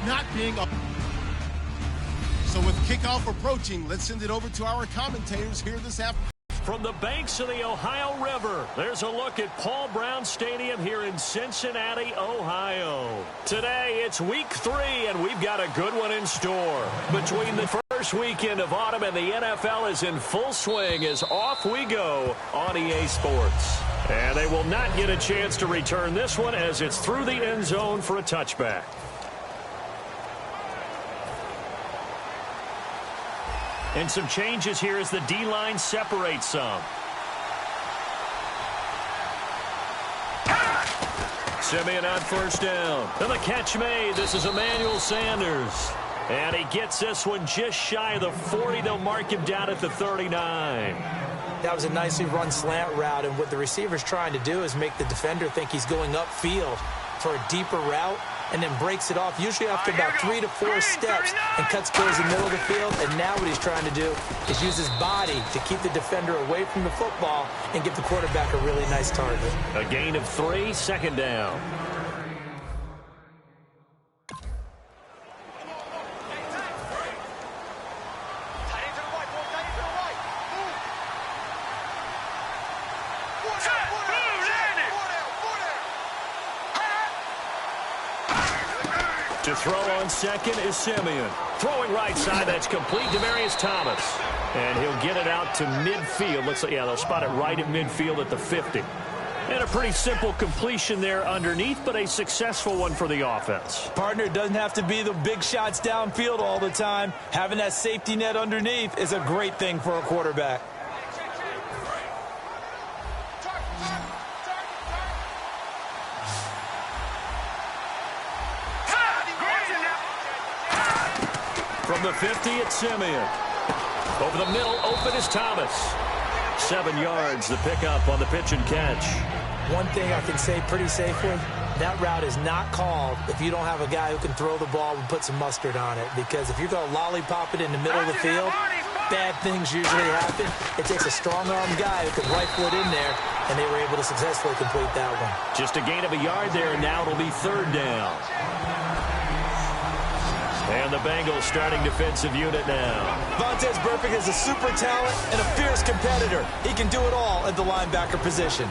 not being up. So with kickoff approaching, let's send it over to our commentators here this afternoon. From the banks of the Ohio River, there's a look at Paul Brown Stadium here in Cincinnati, Ohio. Today, it's week 3, and we've got a good one in store. Between the first weekend of autumn and the NFL is in full swing as off we go on EA Sports. And they will not get a chance to return this one as it's through the end zone for a touchback. And some changes here as the D-line separates some. Simeon on first down. And the catch made. This is Emmanuel Sanders. And he gets this one just shy of the 40. They'll mark him down at the 39. That was a nicely run slant route. And what the receiver's trying to do is make the defender think he's going upfield for a deeper route, and then breaks it off, usually after about 3 to 4 steps, and cuts towards the middle of the field. And now what he's trying to do is use his body to keep the defender away from the football and give the quarterback a really nice target. A gain of 3, second down. To throw on second is Simeon. Throwing right side, that's complete. Demaryius Thomas. And he'll get it out to midfield. Looks like, yeah, they'll spot it right at midfield at the 50. And a pretty simple completion there underneath, but a successful one for the offense. Partner, doesn't have to be the big shots downfield all the time. Having that safety net underneath is a great thing for a quarterback. From the 50, it's Simeon. Over the middle, open is Thomas. 7 yards, the pickup on the pitch and catch. One thing I can say pretty safely, that route is not called if you don't have a guy who can throw the ball and put some mustard on it. Because if you're going to lollipop it in the middle of the field, bad things usually happen. It takes a strong-armed guy who can rifle it in there, and they were able to successfully complete that one. Just a gain of a yard there, and now it'll be third down. And the Bengals starting defensive unit now. Vontaze Burfict is a super talent and a fierce competitor. He can do it all at the linebacker position.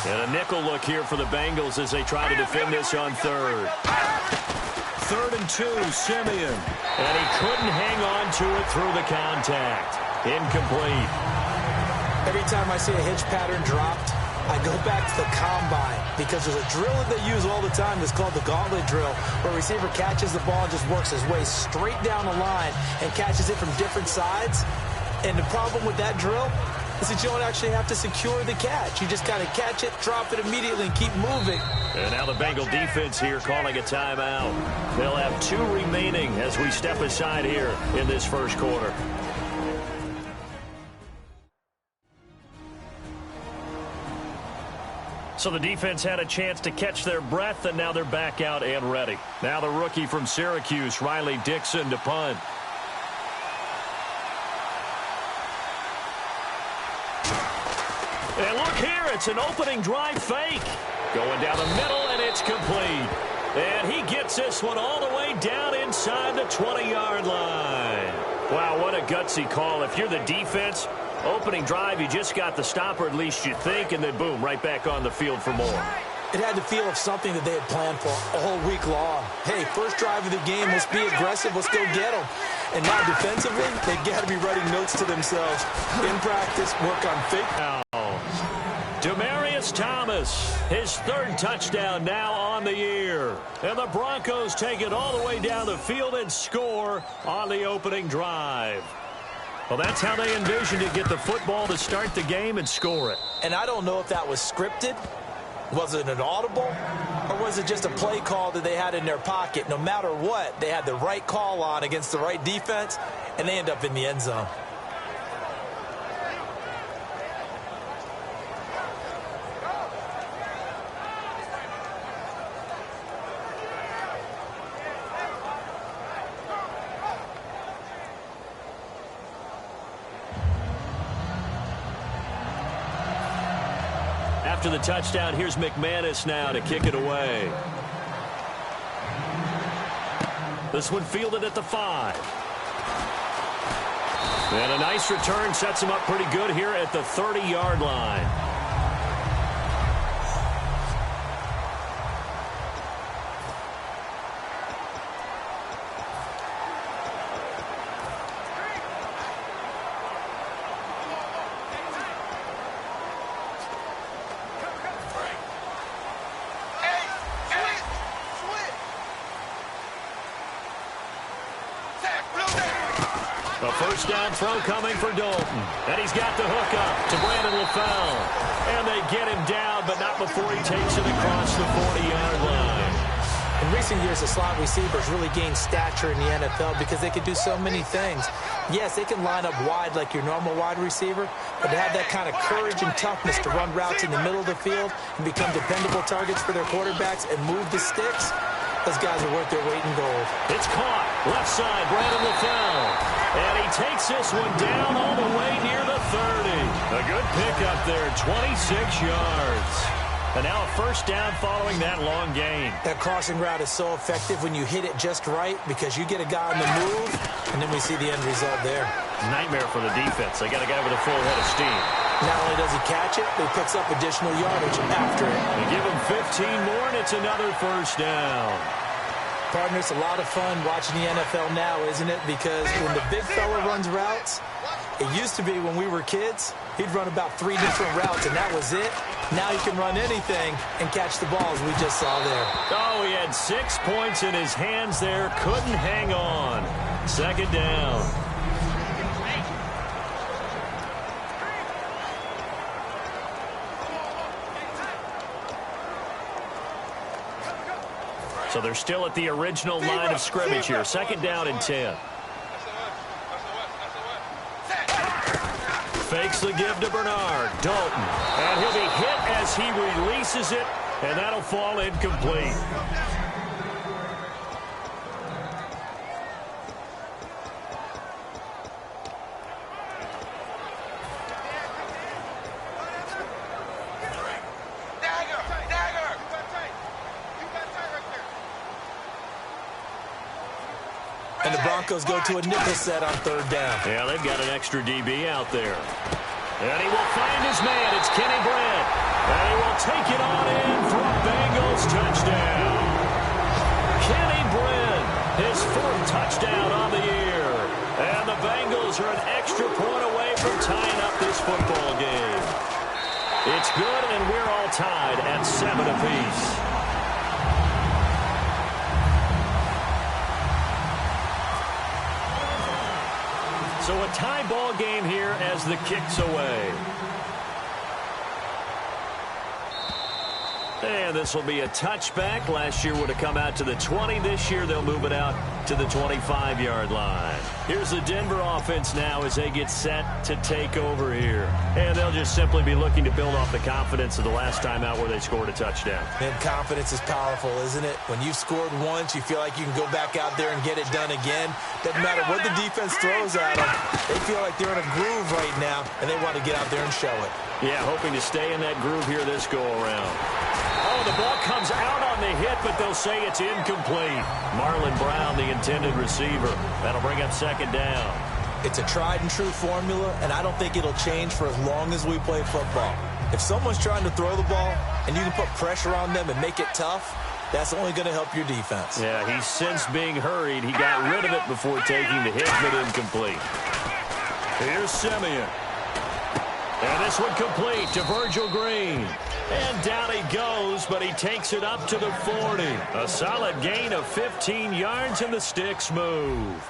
And a nickel look here for the Bengals as they try to defend this on third. 3rd and 2, Simeon. And he couldn't hang on to it through the contact. Incomplete. Every time I see a hitch pattern dropped, I go back to the combine because there's a drill that they use all the time that's called the gauntlet drill, where a receiver catches the ball and just works his way straight down the line and catches it from different sides. And the problem with that drill is that you don't actually have to secure the catch. You just kind of catch it, drop it immediately, and keep moving. And now the Bengal defense here calling a timeout. They'll have 2 remaining as we step aside here in this first quarter. So the defense had a chance to catch their breath, and now they're back out and ready. Now the rookie from Syracuse, Riley Dixon, to punt. And look here, it's an opening drive fake. Going down the middle, and it's complete. And he gets this one all the way down inside the 20-yard line. Wow, what a gutsy call. If you're the defense, opening drive, you just got the stopper, at least you think, and then boom, right back on the field for more. It had the feel of something that they had planned for a whole week long. Hey, first drive of the game, let's be aggressive, let's go get them. And now defensively, they've got to be writing notes to themselves. In practice, work on fake. Demaryius Thomas, his 3rd touchdown now on the year. And the Broncos take it all the way down the field and score on the opening drive. Well, that's how they envisioned to get the football to start the game and score it. And I don't know if that was scripted. Was it an audible? Or was it just a play call that they had in their pocket? No matter what, they had the right call on against the right defense, and they end up in the end zone. After the touchdown, here's McManus now to kick it away. This one fielded at the 5. And a nice return sets him up pretty good here at the 30-yard line. A first down throw coming for Dalton. And he's got the hook up to Brandon LaFell. And they get him down, but not before he takes it across the 40-yard line. In recent years, the slot receivers really gained stature in the NFL because they can do so many things. Yes, they can line up wide like your normal wide receiver, but to have that kind of courage and toughness to run routes in the middle of the field and become dependable targets for their quarterbacks and move the sticks, those guys are worth their weight in gold. It's caught. Left side, Brandon LaFell. And he takes this one down all the way near the 30. A good pickup there, 26 yards. And now a first down following that long gain. That crossing route is so effective when you hit it just right because you get a guy on the move, and then we see the end result there. Nightmare for the defense. They got a guy with a full head of steam. Not only does he catch it, but he picks up additional yardage after it. They give him 15 more, and it's another first down. Partner, it's a lot of fun watching the NFL now, isn't it? Because when the big fella runs routes, it used to be when we were kids, he'd run about 3 different routes, and that was it. Now he can run anything and catch the balls we just saw there. Oh, he had 6 points in his hands there. Couldn't hang on. Second down. So they're still at the original line of scrimmage here. Second down and 10. Fakes the give to Bernard. Dalton. And he'll be hit as he releases it, and that'll fall incomplete. And the Broncos go to a nickel set on third down. Yeah, they've got an extra DB out there. And he will find his man. It's Kenny Brent. And he will take it on in for a Bengals touchdown. Kenny Brent, his 4th touchdown on the year. And the Bengals are an extra point away from tying up this football game. It's good, and we're all tied at 7 apiece. So a tie ball game here as the kick's away. And this will be a touchback. Last year would have come out to the 20. This year they'll move it out to the 25-yard line. Here's the Denver offense now as they get set to take over here. And they'll just simply be looking to build off the confidence of the last time out where they scored a touchdown. And confidence is powerful, isn't it? When you've scored once, you feel like you can go back out there and get it done again. Doesn't matter what the defense throws at them. They feel like they're in a groove right now, and they want to get out there and show it. Yeah, hoping to stay in that groove here this go-around. Oh, the ball comes out on the hit, but they'll say it's incomplete. Marlon Brown, the intended receiver. That'll bring up second down. It's a tried-and-true formula, and I don't think it'll change for as long as we play football. If someone's trying to throw the ball, and you can put pressure on them and make it tough, that's only going to help your defense. Yeah, he's since being hurried. He got rid of it before taking the hit, but incomplete. Here's Simeon. And this one complete to Virgil Green. And down he goes, but he takes it up to the 40. A solid gain of 15 yards, and the sticks move.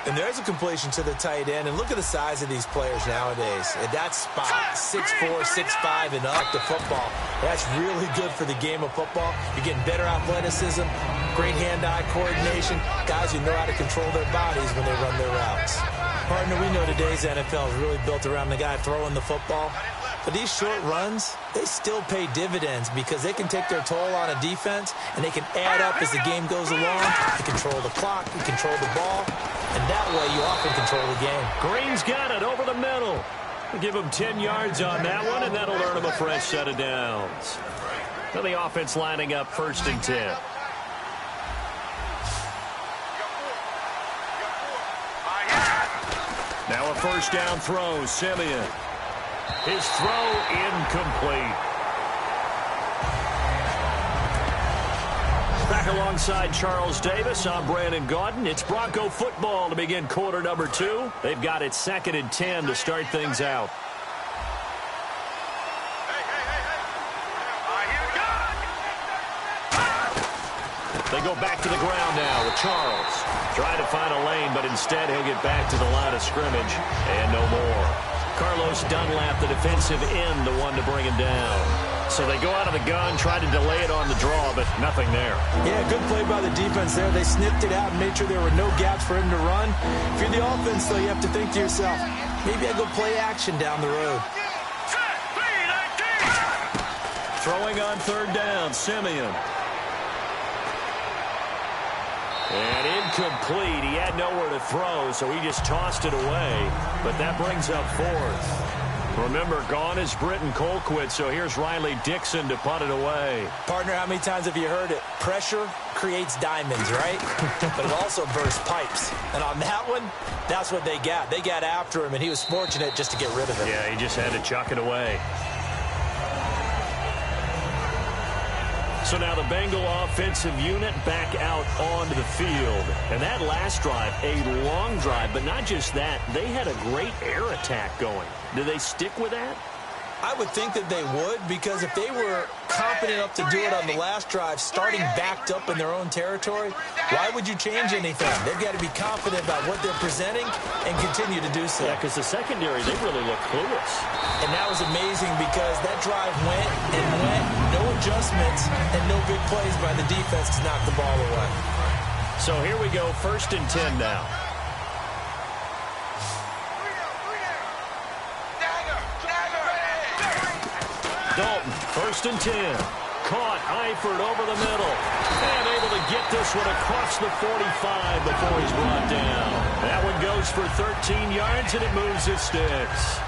And there's a completion to the tight end. And look at the size of these players nowadays. At that spot, 6'4", 6'5", and up to football. That's really good for the game of football. You're getting better athleticism, great hand-eye coordination, guys who know how to control their bodies when they run their routes. Partner, we know today's NFL is really built around the guy throwing the football. But these short runs, they still pay dividends because they can take their toll on a defense and they can add up as the game goes along. You control the clock, you control the ball, and that way you often control the game. Green's got it over the middle. We'll give him 10 yards on that one, and that'll earn him a fresh set of downs. Now the offense lining up 1st and 10. Now a 1st down throw, Simeon. His throw incomplete. Back alongside Charles Davis, I'm Brandon Gaudin. It's Bronco football to begin quarter number 2. They've got it 2nd and 10 to start things out. They go back to the ground now with Charles. Trying to find a lane, but instead he'll get back to the line of scrimmage and no more. Carlos Dunlap, the defensive end, the one to bring him down. So they go out of the gun, try to delay it on the draw, but nothing there. Yeah, good play by the defense there. They sniffed it out and made sure there were no gaps for him to run. If you're the offense, though, you have to think to yourself, maybe I go play action down the road. Throwing on 3rd down, Simeon. And incomplete. He had nowhere to throw, so he just tossed it away. But that brings up 4th. Remember, gone is Britton Colquitt, so here's Riley Dixon to punt it away. Partner, how many times have you heard it? Pressure creates diamonds, right? But it also bursts pipes. And on that one, that's what they got. They got after him, and he was fortunate just to get rid of it. Yeah, he just had to chuck it away. So now the Bengal offensive unit back out onto the field. And that last drive, a long drive, but not just that. They had a great air attack going. Do they stick with that? I would think that they would, because if they were confident enough to do it on the last drive, starting backed up in their own territory, why would you change anything? They've got to be confident about what they're presenting and continue to do so. Yeah, because the secondary, they really look clueless. And that was amazing because that drive went and went, no adjustments, and no big plays by the defense to knock the ball away. So here we go, 1st and 10 now. Dalton, 1st and 10. Caught, Eifert over the middle. And able to get this one across the 45 before he's brought down. That one goes for 13 yards, and it moves his sticks.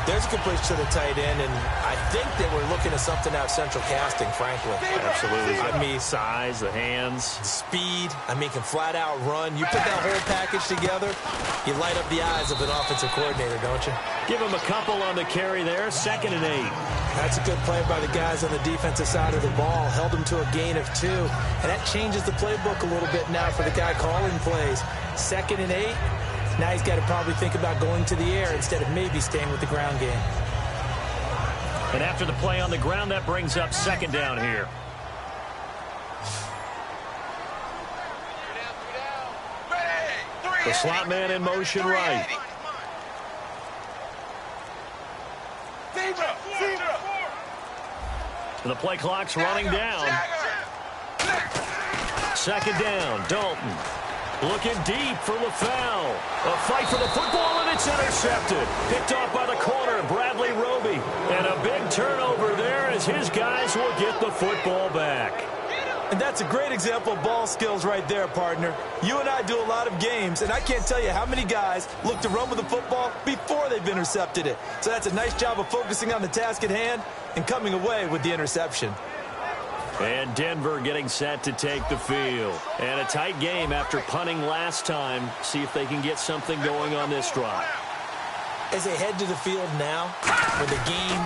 There's a completion to the tight end, and I think that we're looking at something out of central casting, frankly. Absolutely. I mean, size, the hands. Speed. I mean, can flat out run. You put that whole package together, you light up the eyes of an offensive coordinator, don't you? Give him a couple on the carry there, 2nd and 8. That's a good play by the guys on the defensive side of the ball. Held them to a gain of 2, and that changes the playbook a little bit now for the guy calling plays. 2nd and 8. Now he's got to probably think about going to the air instead of maybe staying with the ground game. And after the play on the ground, that brings up 2nd down here. The slot man in motion right. And the play clock's running down. 2nd down, Dalton. Looking deep for LaFell. A fight for the football, and it's intercepted. Picked off by the corner, Bradley Roby. And a big turnover there as his guys will get the football back. And that's a great example of ball skills right there, partner. You and I do a lot of games, and I can't tell you how many guys look to run with the football before they've intercepted it. So that's a nice job of focusing on the task at hand and coming away with the interception. And Denver getting set to take the field. And a tight game after punting last time. See if they can get something going on this drive. As they head to the field now, with the game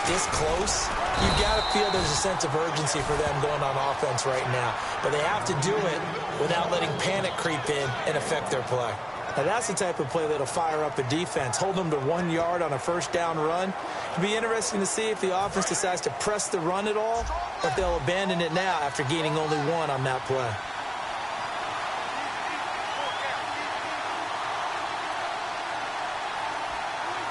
this close, you've got to feel there's a sense of urgency for them going on offense right now. But they have to do it without letting panic creep in and affect their play. Now, that's the type of play that'll fire up a defense. Hold them to 1 yard on a 1st down run. It'll be interesting to see if the offense decides to press the run at all, or if they'll abandon it now after gaining only 1 on that play.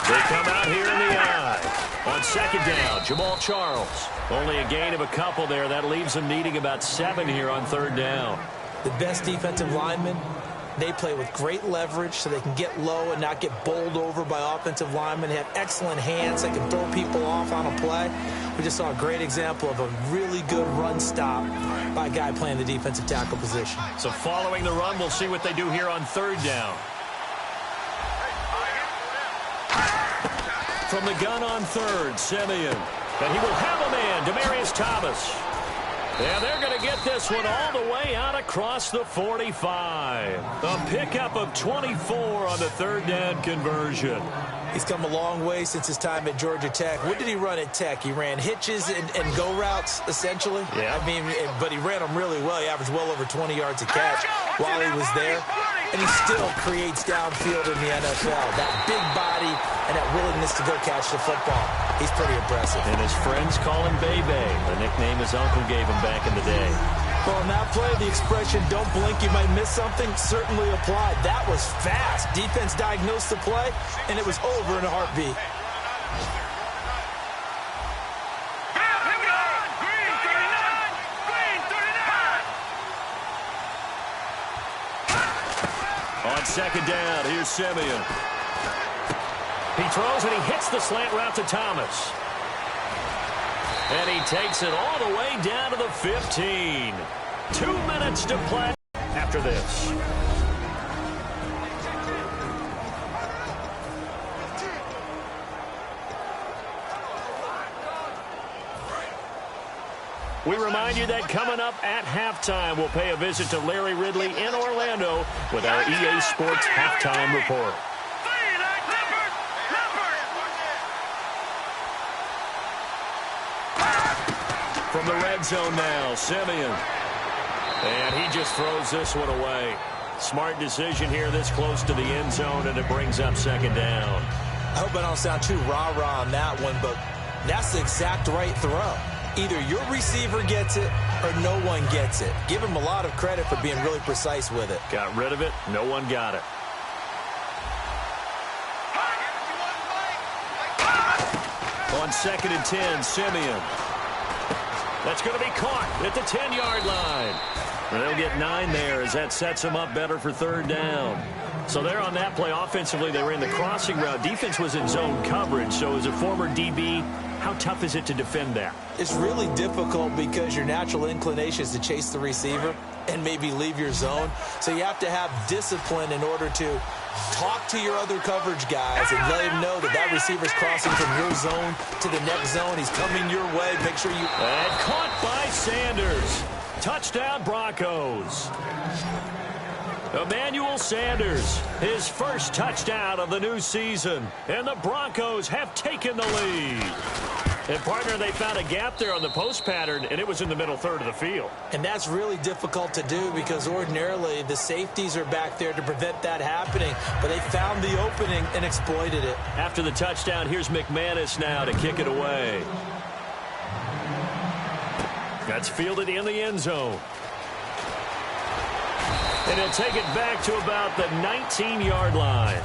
They come out here in the eye. On second down, Jamal Charles. Only a gain of a couple there. That leaves them needing about 7 here on third down. The best defensive linemen, they play with great leverage so they can get low and not get bowled over by offensive linemen. They have excellent hands that can throw people off on a play. We just saw a great example of a really good run stop by a guy playing the defensive tackle position. So following the run, we'll see what they do here on third down. From the gun on third, Simeon. And he will have a man, Demaryius Thomas. And they're going to get this one all the way out across the 45. A pickup of 24 on the third down conversion. He's come a long way since his time at Georgia Tech. What did he run at Tech? He ran hitches and go routes, essentially. Yeah. I mean, but he ran them really well. He averaged well over 20 yards a catch while he was there. And he still creates downfield in the NFL. That big body and that willingness to go catch the football. He's pretty impressive. And his friends call him Bebe, the nickname his uncle gave him back in the day. Well, in that play, the expression, don't blink, you might miss something, certainly applied. That was fast. Defense diagnosed the play, and it was over in a heartbeat. On second down, here's Simeon. He throws and he hits the slant route to Thomas. And he takes it all the way down to the 15. 2 minutes to play after this. We remind you that coming up at halftime, we'll pay a visit to Larry Ridley in Orlando with our EA Sports Halftime Report. From the red zone now, Simeon. And he just throws this one away. Smart decision here this close to the end zone, and it brings up second down. I hope I don't sound too rah-rah on that one, but that's the exact right throw. Either your receiver gets it or no one gets it. Give him a lot of credit for being really precise with it. Got rid of it. No one got it. On second and 10, Simeon. That's going to be caught at the 10-yard line. And they'll get 9 there as that sets them up better for third down. So there on that play, offensively, they were in the crossing route. Defense was in zone coverage. So as a former DB, how tough is it to defend that? It's really difficult because your natural inclination is to chase the receiver and maybe leave your zone. So you have to have discipline in order to talk to your other coverage guys and let him know that that receiver's crossing from your zone to the next zone. He's coming your way. Make sure you... And caught by Sanders. Touchdown, Broncos. Emmanuel Sanders, his first touchdown of the new season. And the Broncos have taken the lead. And, partner, they found a gap there on the post pattern, and it was in the middle third of the field. And that's really difficult to do because ordinarily the safeties are back there to prevent that happening. But they found the opening and exploited it. After the touchdown, here's McManus now to kick it away. That's fielded in the end zone. And he'll take it back to about the 19-yard line.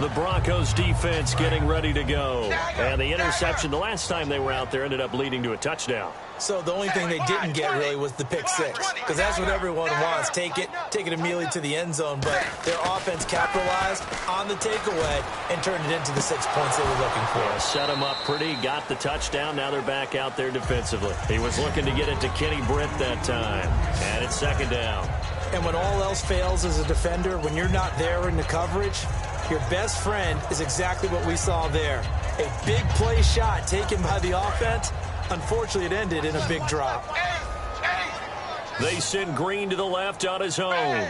The Broncos defense getting ready to go. And the interception the last time they were out there ended up leading to a touchdown. So the only thing they didn't get really was the pick six, because that's what everyone wants. Take it immediately to the end zone. But their offense capitalized on the takeaway and turned it into the 6 points they were looking for. Yeah, set them up pretty, got the touchdown. Now they're back out there defensively. He was looking to get it to Kenny Britt that time. And it's second down. And when all else fails as a defender, when you're not there in the coverage, your best friend is exactly what we saw there. A big play shot taken by the offense. Unfortunately, it ended in a big drop. They send Green to the left on his own.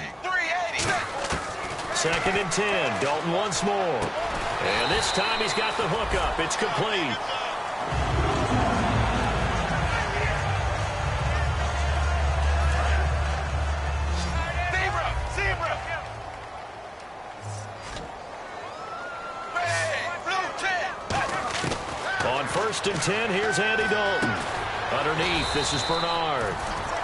Second and 10. Dalton once more. And this time he's got the hook up. It's complete. On first and 10, here's Andy Dalton. Underneath, this is Bernard.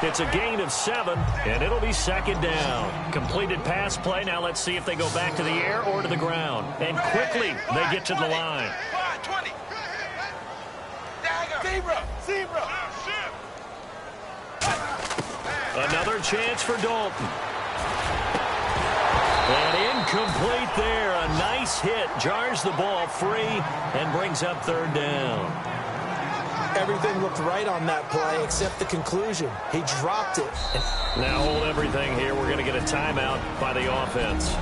It's a gain of 7, and it'll be second down. Completed pass play. Now let's see if they go back to the air or to the ground. And quickly, they get to the line. Another chance for Dalton. And incomplete there. A nice hit. Jars the ball free and brings up third down. Everything looked right on that play except the conclusion. He dropped it. Now hold everything here. We're going to get a timeout by the offense.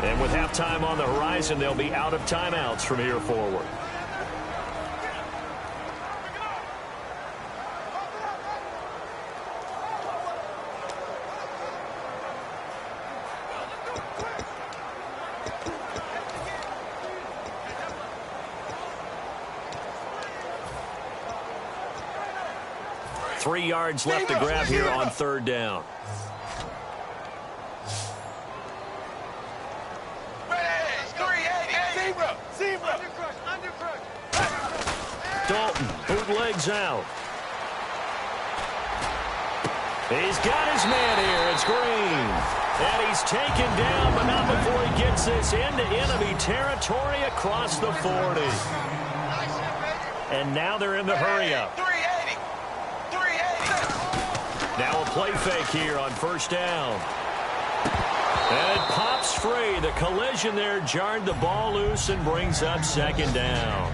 And with halftime on the horizon, they'll be out of timeouts from here forward. Three yards left to grab here on third down. Dalton bootlegs out. He's got his man here. It's Green. And he's taken down, but not before he gets this into enemy territory across the 40. And now they're in the hurry-up. Now a play fake here on first down. And it pops free. The collision there jarred the ball loose and brings up second down.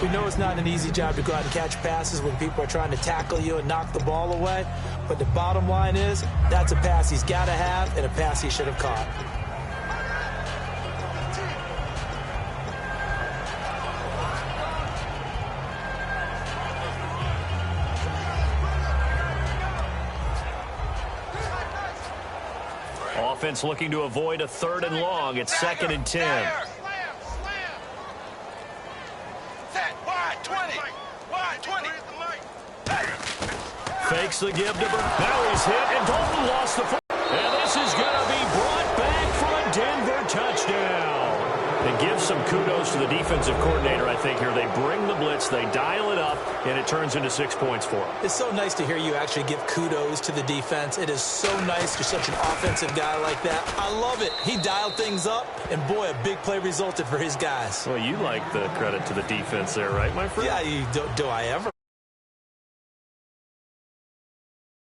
We know it's not an easy job to go out and catch passes when people are trying to tackle you and knock the ball away. But the bottom line is, that's a pass he's got to have and a pass he should have caught. Offense looking to avoid a third and long. It's second and 10. Fakes the give to Burke. Now he's hit, and Dalton lost the foot. And this is going to be brought back for a Denver touchdown. It gives some kudos to the defensive coordinator, I think, here. They bring the blitz, they dial it up, and it turns into 6 points for them. It's so nice to hear you actually give kudos to the defense. It is so nice. You're such an offensive guy like that. I love it. He dialed things up, and boy, a big play resulted for his guys. Well, you like the credit to the defense there, right, my friend? Yeah, do I ever?